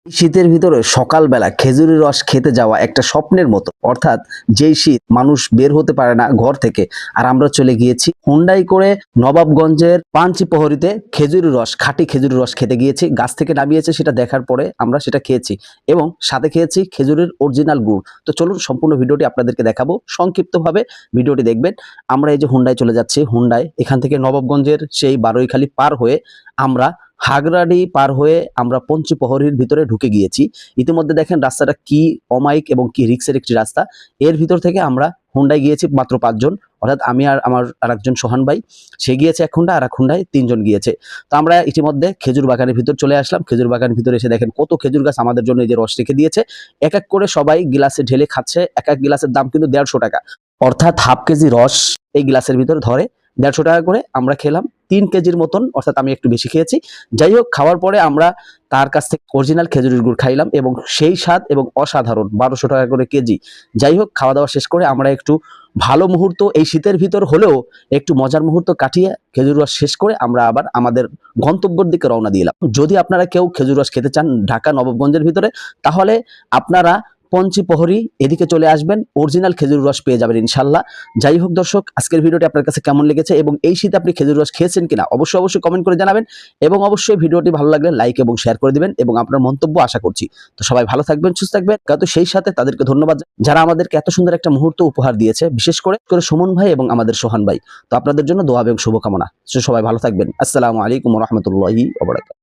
শীতের ভিতরে সকালবেলা খেজুরের রস খেতে যাওয়া একটা স্বপ্নের মতো। অর্থাৎ যেই শীত মানুষ বের হতে পারে না ঘর থেকে, আর আমরা চলে গিয়েছি হুন্ডাই করে নবাবগঞ্জের পাঞ্চি প্রহরীতে খেজুরের রস, খাঁটি খেজুরের রস খেতে গিয়েছি। গাছ থেকে নামিয়েছে সেটা দেখার পরে আমরা সেটা খেয়েছি এবং সাথে খেয়েছি খেজুরের অরিজিনাল গুড়। তো চলুন সম্পূর্ণ ভিডিওটি আপনাদেরকে দেখাবো, সংক্ষিপ্তভাবে ভিডিওটি দেখবেন। আমরা এই যে হুন্ডাই চলে যাচ্ছি, হুন্ডাই এখান থেকে নবাবগঞ্জের সেই বারৈখালী পার হয়ে আমরা হাগরাডি পার হয়ে আমরা পঞ্চপ্রহরীর ভিতরে ঢুকে গিয়েছি। ইতিমধ্যে দেখেন রাস্তাটা কি অমায়িক এবং কি রিক্সের একটি রাস্তা। এর ভিতর থেকে আমরা হুন্ডায় গিয়েছি মাত্র 5 জন, অর্থাৎ আমি আর আমার আরেকজন সোহান ভাই, সে গিয়েছে 1 হুন্ডা আর 1 হুন্ডায় 3 জন গিয়েছে। তো আমরা ইতিমধ্যে খেজুর বাগানের ভিতর চলে আসলাম। খেজুর বাগানের ভিতরে এসে দেখেন কত খেজুর গাছ আমাদের জন্য এই যে রস রেখে দিয়েছে। এক এক করে সবাই গ্লাসে ঢেলে খাচ্ছে। এক এক গ্লাসের দাম কিন্তু 150 টাকা, অর্থাৎ হাফ কেজি রস এই গ্লাসের ভিতরে ধরে 150 টাকা করে। আমরা খেলাম 3 কেজির মতন, অর্থাৎ আমি একটু বেশি খেয়েছি। যাই হোক, খাওয়ার পরে আমরা তার কাছ থেকে অরিজিনাল খেজুরের গুড় খাইলাম এবং সেই স্বাদ এবং অসাধারণ, 1200 টাকা করে কেজি। যাই হোক, খাওয়া দাওয়া শেষ করে আমরা একটু ভালো মুহূর্ত, এই শীতের ভিতর হলেও একটু মজার মুহূর্ত কাটিয়ে খেজুর রস শেষ করে আমরা আবার আমাদের গন্তব্যের দিকে রওনা দিলাম। যদি আপনারা কেউ খেজুর রস খেতে চান ঢাকা নবাবগঞ্জের ভিতরে, তাহলে আপনারা পঞ্চপ্রহরী এদিকে চলে আসবেন, অরিজিনাল খেজুর রস পেয়ে যাবেন ইনশাল্লাহ। যাই হোক দর্শক, আজকের ভিডিওটি আপনার কাছে কেমন লেগেছে এবং এই শীতে আপনি খেজুর রস খেয়েছেন কিনা অবশ্যই কমেন্ট করে জানাবেন এবং অবশ্যই ভিডিওটি ভালো লাগলে লাইক এবং শেয়ার করে দিবেন এবং আপনার মন্তব্য আশা করছি। তো সবাই ভালো থাকবেন, সুস্থ থাকবেন। তো সেই সাথে তাদেরকে ধন্যবাদ যারা আমাদেরকে এত সুন্দর একটা মুহূর্ত উপহার দিয়েছে, বিশেষ করে সুমন ভাই এবং আমাদের সোহান ভাই। তো আপনাদের জন্য দোয়া এবং শুভকামনা। সবাই ভালো থাকবেন। আসসালামু আলাইকুম ওয়া রাহমাতুল্লাহি ওয়া বারাকাতুহু।